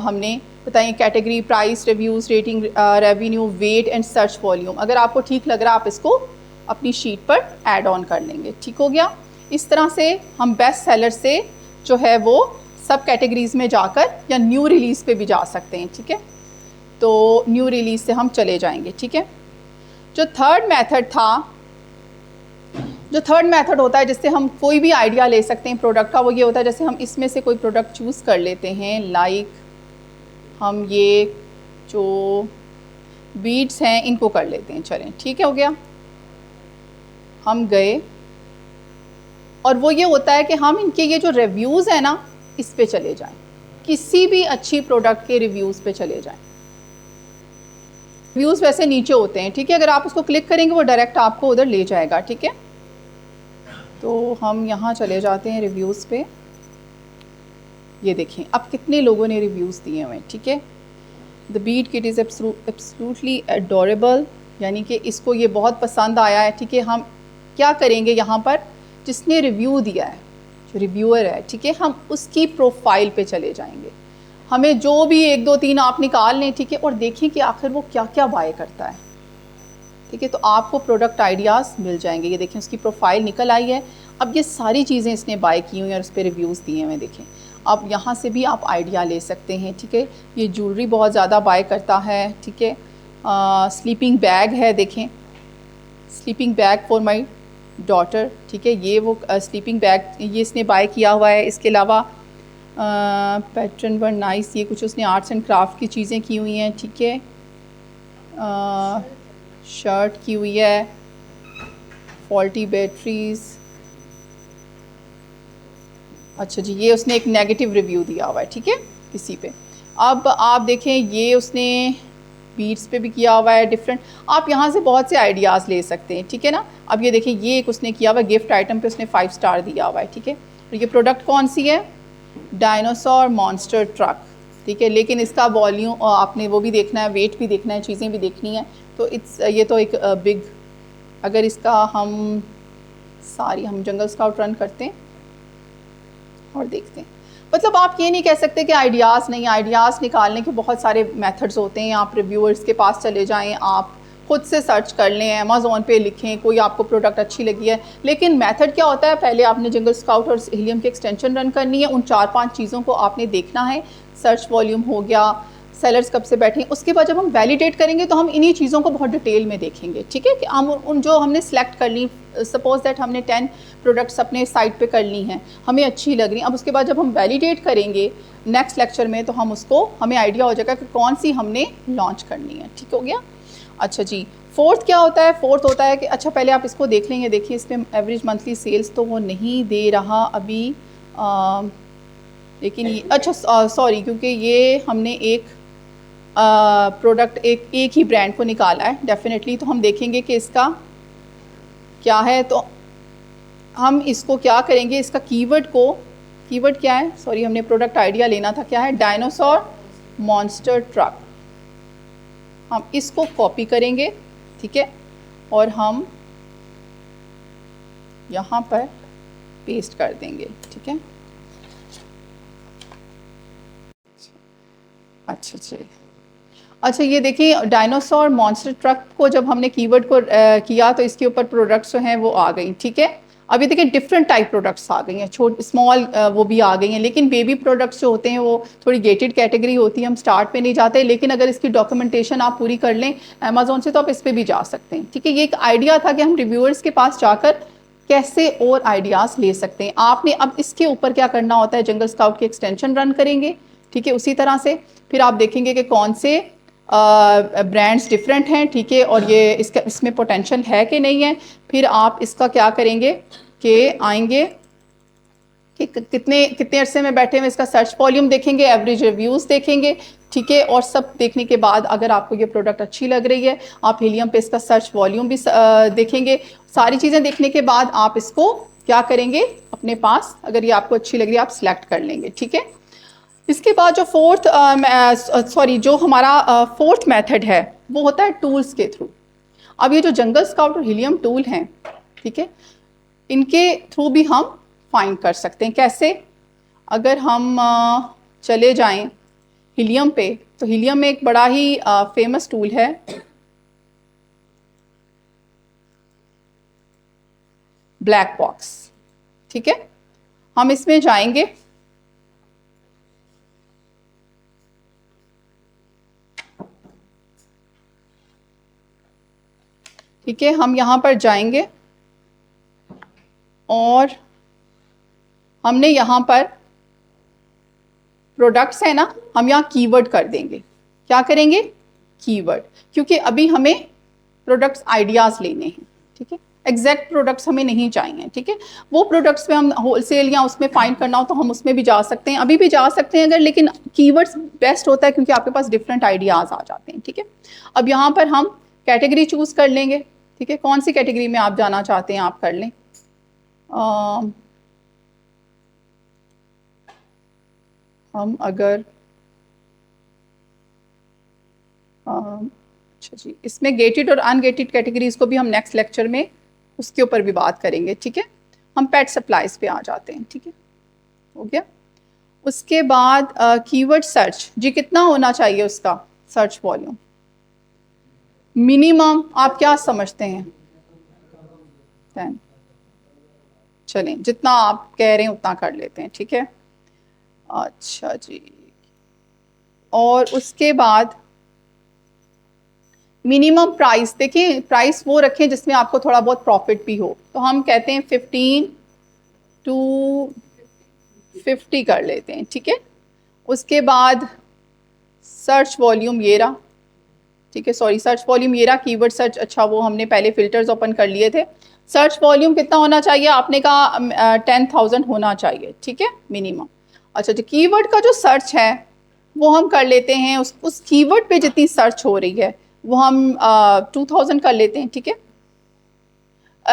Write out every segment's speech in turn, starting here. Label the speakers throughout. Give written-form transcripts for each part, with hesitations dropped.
Speaker 1: हमने बताइए category, price, reviews, rating, revenue, weight and search volume. अगर आपको ठीक लग रहा है आप इसको अपनी शीट पर ऐड ऑन कर लेंगे। ठीक हो गया। इस तरह से हम बेस्ट सेलर से जो है वो सब कैटेगरीज़ में जाकर या न्यू रिलीज़ पे भी जा सकते हैं। ठीक है, तो न्यू रिलीज़ से हम चले जाएंगे। ठीक है, जो थर्ड मेथड होता है जिससे हम कोई भी आइडिया ले सकते हैं प्रोडक्ट का, वो ये होता है जैसे हम इसमें से कोई प्रोडक्ट चूज़ कर लेते हैं। लाइक हम ये जो बीड्स हैं इनको कर लेते हैं। चलें, ठीक है, हो गया। हम गए और वो ये होता है कि हम इनके ये जो रिव्यूज़ हैं ना इस पे चले जाएं, किसी भी अच्छी प्रोडक्ट के रिव्यूज़ पे चले जाएं। रिव्यूज़ वैसे नीचे होते हैं। ठीक है, अगर आप उसको क्लिक करेंगे वो डायरेक्ट आपको उधर ले जाएगा। ठीक है, तो हम यहाँ चले जाते हैं रिव्यूज़ पे। ये देखें अब कितने लोगों ने रिव्यूज़ दिए हुए हैं। ठीक है, the beat kit is absolutely adorable, यानी कि इसको ये बहुत पसंद आया है। ठीक है, हम क्या करेंगे यहाँ पर, जिसने रिव्यू दिया है, जो रिव्यूअर है, ठीक है, हम उसकी प्रोफाइल पे चले जाएंगे। हमें जो भी 1 2 3 आप निकाल लें। ठीक है, और देखें कि आखिर वो क्या क्या बाय करता है। ठीक है, तो आपको प्रोडक्ट आइडियाज़ मिल जाएंगे। ये देखें उसकी प्रोफाइल निकल आई है। अब ये सारी चीज़ें इसने बाय की हुई हैं और उस पर रिव्यूज़ दिए हुए देखें। अब यहाँ से भी आप आइडिया ले सकते हैं। ठीक है, ये ज्वेलरी बहुत ज़्यादा बाय करता है। ठीक है, स्लीपिंग बैग है, देखें sleeping bag for my daughter. ठीक है, ये वो स्लीपिंग बैग ये इसने बाय किया हुआ है। इसके अलावा पैटर्न वर नाइस, ये कुछ उसने आर्ट्स एंड क्राफ्ट की चीज़ें की हुई हैं। ठीक है, शर्ट की हुई है, फॉल्टी बैटरीज़। अच्छा जी, ये उसने एक नेगेटिव रिव्यू दिया हुआ है। ठीक है, किसी पे। अब आप देखें ये उसने बीट्स पे भी किया हुआ है डिफरेंट। आप यहाँ से बहुत से आइडियाज़ ले सकते हैं। ठीक है ना, अब ये देखें ये एक उसने किया हुआ है गिफ्ट आइटम पे उसने 5 स्टार दिया हुआ है। ठीक है, तो ये प्रोडक्ट कौन सी है, डायनासोर मॉन्स्टर ट्रक। ठीक है, लेकिन इसका वॉल्यूम आपने वो भी देखना है, वेट भी देखना है, चीज़ें भी देखनी है। तो ये तो एक बिग, अगर इसका हम जंगल स्काउट रन करते हैं और देखते हैं, मतलब आप ये नहीं कह सकते कि आइडियाज़ नहीं, आइडियाज़ निकालने के बहुत सारे मेथड्स होते हैं। आप रिव्यूअर्स के पास चले जाएं, आप खुद से सर्च कर लें, अमेज़ॉन पे लिखें कोई आपको प्रोडक्ट अच्छी लगी है। लेकिन मेथड क्या होता है, पहले आपने जंगल स्काउट और हीलियम की एक्सटेंशन रन करनी है। उन 4-5 चीज़ों को आपने देखना है। सर्च वॉल्यूम हो गया, सेलर्स कब से बैठे हैं। उसके बाद जब हम वैलिडेट करेंगे तो हम इन्हीं चीज़ों को बहुत डिटेल में देखेंगे। ठीक है, कि हम उन जो हमने सेलेक्ट कर ली, सपोज दैट हमने 10 प्रोडक्ट्स अपने साइट पे कर ली हैं, हमें अच्छी लग रही। अब उसके बाद जब हम वैलिडेट करेंगे नेक्स्ट लेक्चर में तो हमें आइडिया हो जाएगा कि कौन सी हमने लॉन्च करनी है। ठीक हो गया। अच्छा जी, फोर्थ क्या होता है, फोर्थ होता है कि अच्छा पहले आप इसको देख लेंगे। देखिए इसमें एवरेज मंथली सेल्स तो वो नहीं दे रहा अभी, लेकिन ये अच्छा सॉरी, क्योंकि ये हमने एक प्रोडक्ट एक ही ब्रांड को निकाला है डेफिनेटली। तो हम देखेंगे कि इसका क्या है। तो हम इसको क्या करेंगे, इसका कीवर्ड क्या है, सॉरी हमने प्रोडक्ट आइडिया लेना था, क्या है, डायनासोर मॉन्स्टर ट्रक। हम इसको कॉपी करेंगे। ठीक है, और हम यहाँ पर पेस्ट कर देंगे। ठीक है, अच्छा ये देखिए डायनासोर मॉन्स्टर ट्रक को जब हमने कीवर्ड को किया तो इसके ऊपर प्रोडक्ट्स जो हैं वो आ गई। ठीक है, अब ये देखिए डिफरेंट टाइप प्रोडक्ट्स आ गई हैं, स्मॉल वो भी आ गई हैं। लेकिन बेबी प्रोडक्ट्स जो होते हैं वो थोड़ी गेटेड कैटेगरी होती है, हम स्टार्ट पे नहीं जाते। लेकिन अगर इसकी डॉक्यूमेंटेशन आप पूरी कर लें अमेजोन से तो आप इस पर भी जा सकते हैं। ठीक है, ये एक आइडिया था कि हम रिव्यूअर्स के पास जाकर कैसे और आइडियाज़ ले सकते हैं। आपने अब इसके ऊपर क्या करना होता है, जंगल स्काउट की एक्सटेंशन रन करेंगे। ठीक है, उसी तरह से फिर आप देखेंगे कि कौन से ब्रांड्स डिफरेंट हैं। ठीक है, और ये इसमें पोटेंशियल है कि नहीं है। फिर आप इसका क्या करेंगे कि आएंगे कि कितने अरसे में बैठे हुए, इसका सर्च वॉल्यूम देखेंगे, एवरेज रिव्यूज़ देखेंगे। ठीक है, और सब देखने के बाद अगर आपको ये प्रोडक्ट अच्छी लग रही है आप हीलियम पे इसका सर्च वॉल्यूम भी देखेंगे। सारी चीज़ें देखने के बाद आप इसको क्या करेंगे, अपने पास अगर ये आपको अच्छी लग रही है आप सिलेक्ट कर लेंगे। ठीक है, इसके बाद जो हमारा फोर्थ मेथड है वो होता है टूल्स के थ्रू। अब ये जो जंगल स्काउट और हीलियम टूल हैं, ठीक है, इनके थ्रू भी हम फाइंड कर सकते हैं। कैसे, अगर हम चले जाएं हीलियम पे, तो हीलियम में एक बड़ा ही फेमस टूल है ब्लैक बॉक्स। ठीक है, हम इसमें जाएंगे, ठीक है, हम यहाँ पर जाएंगे और हमने यहाँ पर प्रोडक्ट्स है ना, हम यहाँ कीवर्ड कर देंगे। क्या करेंगे? कीवर्ड, क्योंकि अभी हमें प्रोडक्ट्स आइडियाज़ लेने हैं। ठीक है, एग्जैक्ट प्रोडक्ट्स हमें नहीं चाहिए। ठीक है, वो प्रोडक्ट्स में हम होलसेल या उसमें फाइंड करना हो तो हम उसमें भी जा सकते हैं, अभी भी जा सकते हैं अगर, लेकिन कीवर्ड्स बेस्ट होता है क्योंकि आपके पास डिफरेंट आइडियाज़ आ जाते हैं। ठीक है, अब यहाँ पर हम कैटेगरी चूज़ कर लेंगे। ठीक है, कौन सी कैटेगरी में आप जाना चाहते हैं आप कर लें। हम अगर अच्छा जी, इसमें गेटेड और अनगेटेड कैटेगरीज को भी हम नेक्स्ट लेक्चर में उसके ऊपर भी बात करेंगे। ठीक है, हम पेट सप्लाईज पे आ जाते हैं। ठीक है, हो गया। उसके बाद कीवर्ड सर्च जी, कितना होना चाहिए उसका सर्च वॉल्यूम? मिनिमम आप क्या समझते हैं? 10। चलें, जितना आप कह रहे हैं उतना कर लेते हैं। ठीक है, अच्छा जी। और उसके बाद मिनिमम प्राइस, देखिए प्राइस वो रखें जिसमें आपको थोड़ा बहुत प्रॉफिट भी हो, तो हम कहते हैं 15 to 50 कर लेते हैं। ठीक है, उसके बाद सर्च वॉल्यूम ये रहा। ठीक है, सॉरी, सर्च वॉल्यूम ये रहा, कीवर्ड सर्च, अच्छा वो हमने पहले फिल्टर्स ओपन कर लिए थे। सर्च वॉल्यूम कितना होना चाहिए? आपने कहा 10,000 होना चाहिए। ठीक है, मिनिमम। अच्छा जी, कीवर्ड का जो सर्च है वो हम कर लेते हैं, उस कीवर्ड पे जितनी सर्च हो रही है वो हम 2000 कर लेते हैं। ठीक है,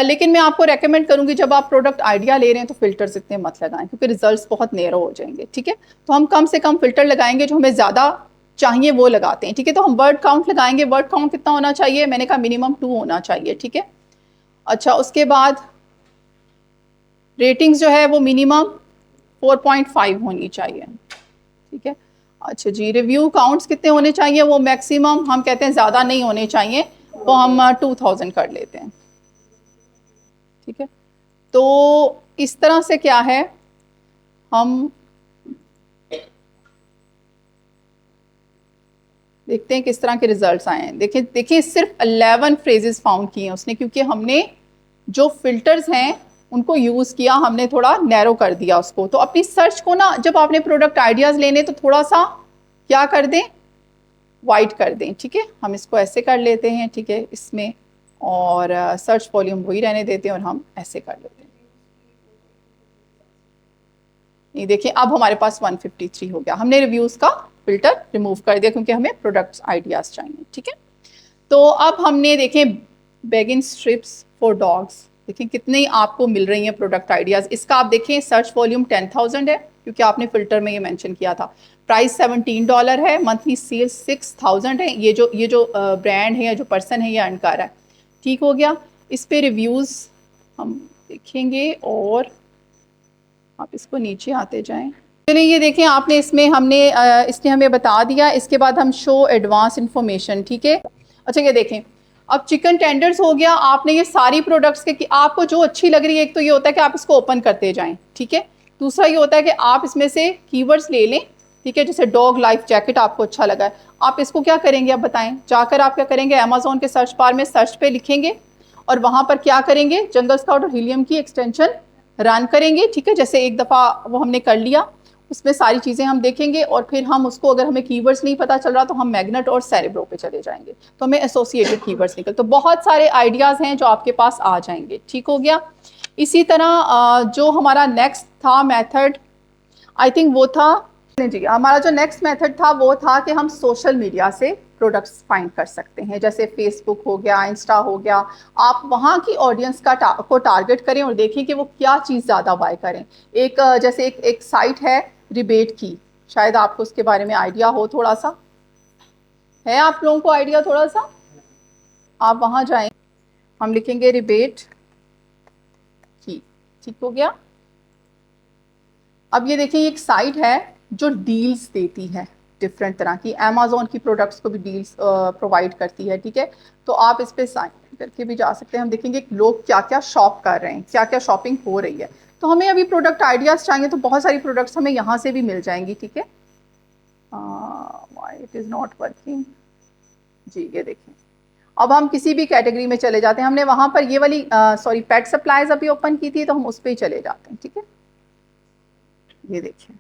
Speaker 1: लेकिन मैं आपको रेकमेंड करूंगी जब आप प्रोडक्ट आइडिया ले रहे हैं तो फिल्टर्स इतने मत लगाएं क्योंकि रिजल्ट्स बहुत नेरो हो जाएंगे। ठीक है, तो हम कम से कम फिल्टर लगाएंगे, जो हमें ज़्यादा चाहिए वो लगाते हैं। ठीक है, तो हम वर्ड काउंट लगाएंगे। वर्ड काउंट कितना होना चाहिए? मैंने कहा मिनिमम 2 होना चाहिए। ठीक है, अच्छा, उसके बाद रेटिंग्स जो है वो मिनिमम 4.5 होनी चाहिए। ठीक है, अच्छा जी, रिव्यू काउंट्स कितने होने चाहिए? वो मैक्सिमम हम कहते हैं ज़्यादा नहीं होने चाहिए, वो हम 2000 कर लेते हैं। ठीक है, तो इस तरह से क्या है, हम देखते हैं किस तरह के रिजल्ट्स आए हैं। देखिए देखिए, सिर्फ 11 फ्रेजेस फाउंड किए हैं उसने, क्योंकि हमने जो फिल्टर्स हैं उनको यूज़ किया, हमने थोड़ा नैरो कर दिया उसको। तो अपनी सर्च को ना, जब आपने प्रोडक्ट आइडियाज़ लेने तो थोड़ा सा क्या कर दें, वाइड कर दें। ठीक है, हम इसको ऐसे कर लेते हैं। ठीक है, इसमें और सर्च वॉल्यूम वही रहने देते हैं और हम ऐसे कर लेते हैं। ये देखिए, अब हमारे पास 153 हो गया। हमने रिव्यूज़ का फिल्टर रिमूव कर दिया क्योंकि हमें प्रोडक्ट्स आइडियाज़ चाहिए। ठीक है, तो अब हमने देखें बेगिन स्ट्रिप्स फॉर डॉग्स, देखिए कितनी आपको मिल रही हैं प्रोडक्ट आइडियाज़। इसका आप देखें सर्च वॉल्यूम 10,000 है क्योंकि आपने फिल्टर में ये मेंशन किया था। प्राइस $17 है, मंथली सेल्स 6,000 है। ये जो ब्रांड है या जो पर्सन है ये अर्न कर रहा है। ठीक हो गया, इस पे रिव्यूज़ हम देखेंगे और आप इसको नीचे आते जाएं। चलिए, ये देखें आपने इसमें इसने हमें बता दिया। इसके बाद हम शो एडवांस इंफॉर्मेशन। ठीक है, अच्छा ये देखें, अब चिकन टेंडर्स हो गया। आपने ये सारी प्रोडक्ट्स के कि आपको जो अच्छी लग रही है, एक तो ये होता है कि आप इसको ओपन करते जाएं। ठीक है, दूसरा ये होता है कि आप इसमें से कीवर्ड्स ले लें। ठीक है, जैसे डॉग लाइफ जैकेट आपको अच्छा लगा है, आप इसको क्या करेंगे, आप बताएं। जाकर आप क्या करेंगे, अमेजोन के सर्च बार में सर्च पे लिखेंगे और वहाँ पर क्या करेंगे, जंगल स्काउट और हीलियम की एक्सटेंशन रन करेंगे। ठीक है, जैसे एक दफ़ा वो हमने कर लिया, उसमें सारी चीज़ें हम देखेंगे और फिर हम उसको, अगर हमें कीवर्ड्स नहीं पता चल रहा तो हम मैग्नेट और सेरेब्रो पे चले जाएंगे, तो हमें एसोसिएटेड कीवर्ड्स निकल, तो बहुत सारे आइडियाज़ हैं जो आपके पास आ जाएंगे। ठीक हो गया। इसी तरह जो हमारा नेक्स्ट था मेथड, आई थिंक वो था जी, हमारा जो नेक्स्ट मेथड था वो था कि हम सोशल मीडिया से प्रोडक्ट्स फाइंड कर सकते हैं, जैसे फेसबुक हो गया, इंस्टा हो गया। आप वहाँ की ऑडियंस को टारगेट करें और देखें कि वो क्या चीज़ ज़्यादा बाय करें। जैसे एक साइट है रिबेट की, शायद आपको उसके बारे में आइडिया हो, थोड़ा सा है आप लोगों को आइडिया थोड़ा सा। आप वहाँ जाएं, हम लिखेंगे रिबेट की। ठीक हो गया। अब ये देखिए, एक साइट है जो डील्स देती है। डिफरेंट तरह की। अमेज़ॉन की प्रोडक्ट्स को भी डील्स प्रोवाइड करती है, ठीक है। तो आप इस पर साइन करके भी जा सकते हैं। हम देखेंगे लोग क्या क्या शॉप कर रहे हैं, क्या क्या शॉपिंग हो रही है। तो हमें अभी प्रोडक्ट आइडियाज़ चाहिए तो बहुत सारी प्रोडक्ट्स हमें यहाँ से भी मिल जाएंगी, ठीक है। Why it is not working जी, ये देखें। अब हम किसी भी कैटेगरी में चले जाते हैं। हमने वहाँ पर ये वाली सॉरी पेट सप्लाईज अभी ओपन की थी, तो हम उस पर ही चले जाते हैं, ठीक है। ये देखिए,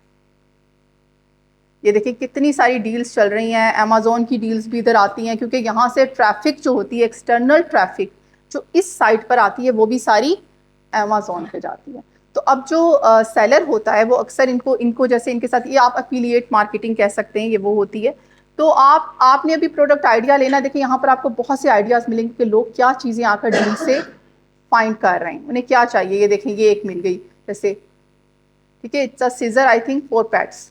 Speaker 1: ये देखिए कितनी सारी डील्स चल रही हैं। अमेज़ॉन की डील्स भी इधर आती हैं, क्योंकि यहाँ से ट्रैफिक जो होती है, एक्सटर्नल ट्रैफिक जो इस साइट पर आती है, वो भी सारी अमेज़ॉन पे जाती है। तो अब जो सेलर होता है वो अक्सर इनको जैसे इनके साथ, ये आप एफिलिएट मार्केटिंग कह सकते हैं, ये वो होती है। तो आपने अभी प्रोडक्ट आइडिया लेना, देखिए यहाँ पर आपको बहुत से आइडियाज़ मिलेंगे कि लोग क्या चीज़ें आकर डील से फाइंड कर रहे हैं, उन्हें क्या चाहिए। ये देखें, ये एक मिल गई जैसे, ठीक है, it's a seizure I think for pets.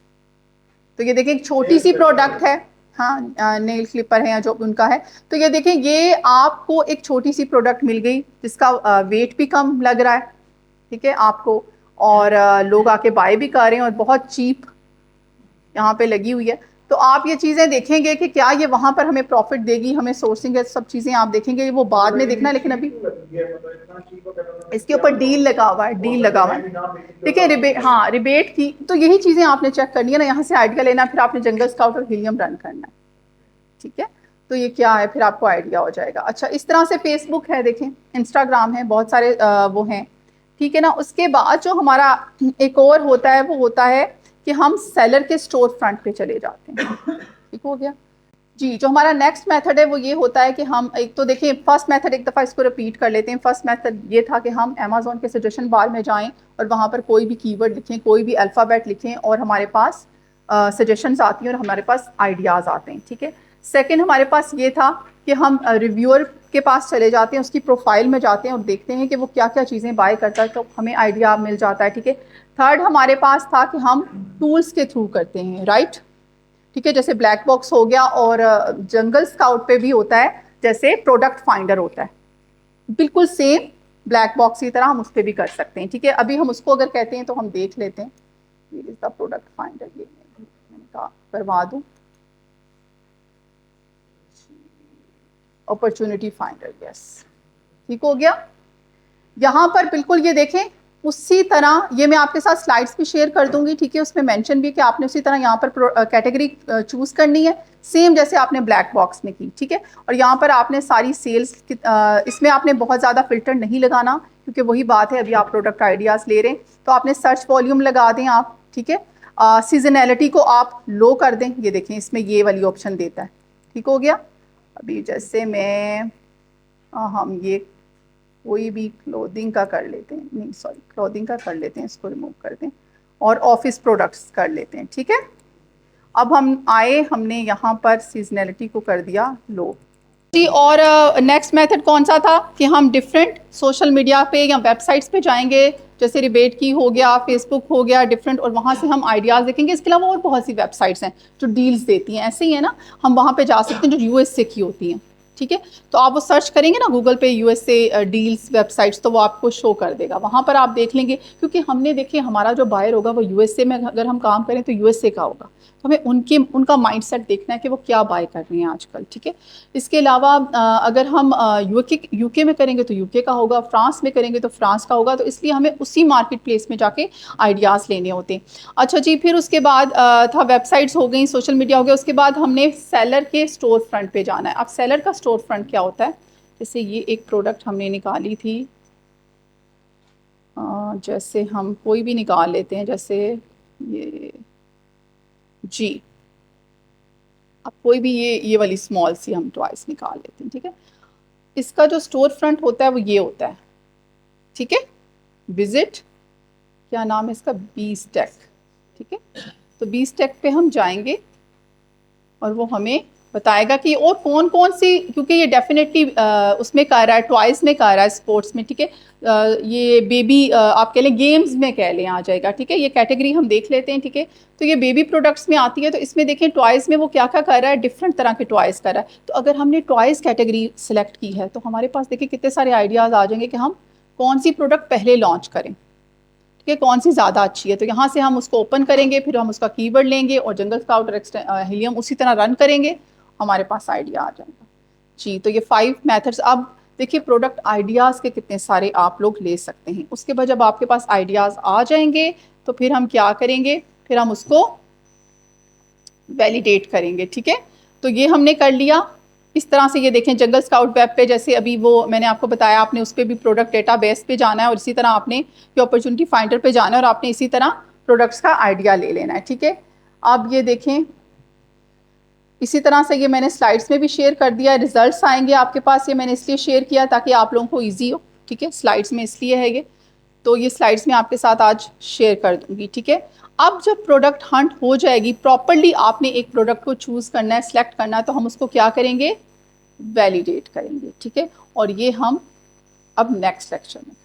Speaker 1: तो ये देखिए एक छोटी सी प्रोडक्ट है, हाँ, नेल क्लिपर है या जो उनका है। तो ये देखें, ये आपको एक छोटी सी प्रोडक्ट मिल गई जिसका वेट भी कम लग रहा है, ठीक है आपको, और लोग आके बाय भी कर रहे हैं और बहुत चीप यहाँ पे लगी हुई है। तो आप ये चीज़ें देखेंगे कि क्या ये वहाँ पर हमें प्रॉफिट देगी, हमें सोर्सिंग है, सब चीज़ें आप देखेंगे, वो बाद में देखना। लेकिन अभी इसके ऊपर डील लगा हुआ है, डील लगा हुआ है, ठीक है। रिबेट, हाँ, रिबेट की। तो यही चीज़ें आपने चेक करनी है ना, यहाँ से आइडिया लेना, फिर आपने जंगल स्काउट और हीलियम रन करना है, ठीक है। तो ये क्या है, फिर आपको आइडिया हो जाएगा। अच्छा, इस तरह से फेसबुक है, देखें, इंस्टाग्राम है, बहुत सारे वो हैं, ठीक है ना। उसके बाद जो हमारा एक और होता है, वो होता है कि हम सेलर के स्टोर फ्रंट पे चले जाते हैं, ठीक हो गया जी। जो हमारा नेक्स्ट मेथड है वो ये होता है कि हम, एक तो देखिए फर्स्ट मेथड, एक दफ़ा इसको रिपीट कर लेते हैं। फर्स्ट मेथड ये था कि हम अमेज़ॉन के सजेशन बार में जाएं और वहाँ पर कोई भी कीवर्ड लिखें, कोई भी अल्फ़ाबेट लिखें, और हमारे पास सजेशंस आती हैं और हमारे पास आइडियाज़ आते हैं, ठीक है। सेकेंड हमारे पास ये था कि हम रिव्यूअर के पास चले जाते हैं, उसकी प्रोफाइल में जाते हैं और देखते हैं कि वो क्या क्या चीज़ें बाय करता है, तो हमें आइडिया मिल जाता है, ठीक है। थर्ड हमारे पास था कि हम टूल्स के थ्रू करते हैं, राइट, ठीक है। जैसे ब्लैक बॉक्स हो गया, और जंगल स्काउट पे भी होता है, जैसे प्रोडक्ट फाइंडर होता है, बिल्कुल सेम ब्लैक बॉक्स की तरह हम उस पर भी कर सकते हैं, ठीक है। अभी हम उसको अगर कहते हैं तो हम देख लेते हैं। ये इज द प्रोडक्ट फाइंडर, ये मैंने कहा करवा दूँ, अपॉर्चुनिटी फाइंडर, यस, ठीक हो गया। यहाँ पर बिल्कुल ये देखें, उसी तरह ये मैं आपके साथ स्लाइड्स भी शेयर कर दूंगी, ठीक है। उसमें मेंशन भी कि आपने उसी तरह यहाँ पर कैटेगरी चूज करनी है, सेम जैसे आपने ब्लैक बॉक्स में की, ठीक है। और यहाँ पर आपने सारी सेल्स, इसमें आपने बहुत ज़्यादा फिल्टर नहीं लगाना, क्योंकि वही बात है, अभी आप प्रोडक्ट आइडियाज़ ले रहे हैं, तो आपने सर्च वॉल्यूम लगा दें आप, ठीक है। सीजनैलिटी को आप लो कर दें, ये देखें इसमें ये वाली ऑप्शन देता है, ठीक हो गया। अभी जैसे मैं हम ये कोई भी क्लोथिंग का कर लेते हैं, नहीं सॉरी, क्लोथिंग का कर लेते हैं, इसको रिमूव कर दें, और ऑफिस प्रोडक्ट्स कर लेते हैं, ठीक है। अब हम आए, हमने यहाँ पर सीजनैलिटी को कर दिया लो जी। और नेक्स्ट मेथड कौन सा था कि हम डिफरेंट सोशल मीडिया पे या वेबसाइट्स पे जाएंगे, जैसे रिबेट की हो गया, फेसबुक हो गया, डिफरेंट, और वहाँ से हम आइडियाज़ देखेंगे। इसके अलावा और बहुत सी वेबसाइट्स हैं जो डील्स देती हैं, ऐसे ही है ना, हम वहाँ पे जा सकते हैं जो यूएसए की होती हैं, ठीक है। तो आप वो सर्च करेंगे ना गूगल पे यूएसए डील्स वेबसाइट्स, तो वो आपको शो कर देगा, वहाँ पर आप देख लेंगे। क्योंकि हमने देखिए हमारा जो बायर होगा वो यूएसए में अगर हम काम करें तो यूएसए का होगा, तो हमें उनका माइंडसेट देखना है कि वो क्या बाय कर रहे हैं आजकल, ठीक है। इसके अलावा अगर हम यूके में करेंगे तो यूके का होगा, फ्रांस में करेंगे तो फ्रांस का होगा, तो इसलिए हमें उसी मार्केट प्लेस में जाके आइडियाज़ लेने होते हैं। अच्छा जी, फिर उसके बाद था वेबसाइट्स हो गई, सोशल मीडिया हो गया, उसके बाद हमने सेलर के स्टोर फ्रंट पे जाना है। अब सेलर का स्टोर फ्रंट क्या होता है, जैसे ये एक प्रोडक्ट हमने निकाली थी, जैसे हम कोई भी निकाल लेते हैं, जैसे ये जी, अब कोई भी ये वाली स्मॉल सी हम टॉयस निकाल लेते हैं, ठीक है। इसका जो स्टोर फ्रंट होता है वो ये होता है, ठीक है। विजिट, क्या नाम है इसका, बीस्टेक, ठीक है। तो बीस्टेक पे हम जाएंगे और वो हमें बताएगा कि और कौन कौन सी, क्योंकि ये डेफिनेटली उसमें कर रहा है, टॉयज़ में कर रहा है, स्पोर्ट्स में, ठीक है। ये बेबी आप कह लें, गेम्स में कह लें, आ जाएगा, ठीक है। ये कैटेगरी हम देख लेते हैं, ठीक है। तो ये बेबी प्रोडक्ट्स में आती है, तो इसमें देखें टॉयज़ में वो क्या क्या कर रहा है, डिफरेंट तरह के टॉयज़ कर रहा है। तो अगर हमने टॉयज़ कैटेगरी सेलेक्ट की है तो हमारे पास देखिए कितने सारे आइडियाज़ आ जाएंगे कि हम कौन सी प्रोडक्ट पहले लॉन्च करें, ठीक है, कौन सी ज़्यादा अच्छी है। तो यहाँ से हम उसको ओपन करेंगे, फिर हम उसका कीवर्ड लेंगे और जंगल स्काउट और हीलियम उसी तरह रन करेंगे, हमारे पास आइडिया आ जाएगा जी। तो ये 5 मेथड्स। अब देखिए प्रोडक्ट आइडियाज़ के कितने सारे आप लोग ले सकते हैं। उसके बाद जब आपके पास आइडियाज़ आ जाएंगे तो फिर हम क्या करेंगे, फिर हम उसको वैलिडेट करेंगे। ठीक है, तो ये हमने कर लिया। इस तरह से ये देखें जंगल स्काउट वेब पे, जैसे अभी वो मैंने आपको बताया, आपने उस पर भी प्रोडक्ट डेटाबेस पे जाना है और इसी तरह आपने ये अपॉर्चुनिटी फाइंडर पे जाना है और आपने इसी तरह प्रोडक्ट्स का आइडिया ले लेना है। ठीक है, अब ये देखें इसी तरह से ये मैंने स्लाइड्स में भी शेयर कर दिया, रिजल्ट्स आएंगे आपके पास। ये मैंने इसलिए शेयर किया ताकि आप लोगों को ईजी हो। ठीक है, स्लाइड्स में इसलिए है ये, तो ये स्लाइड्स में आपके साथ आज शेयर कर दूंगी। ठीक है, अब जब प्रोडक्ट हंट हो जाएगी प्रॉपरली, आपने एक प्रोडक्ट को चूज़ करना है, सेलेक्ट करना है, तो हम उसको क्या करेंगे, वैलिडेट करेंगे। ठीक है, और ये हम अब नेक्स्ट लेक्चर में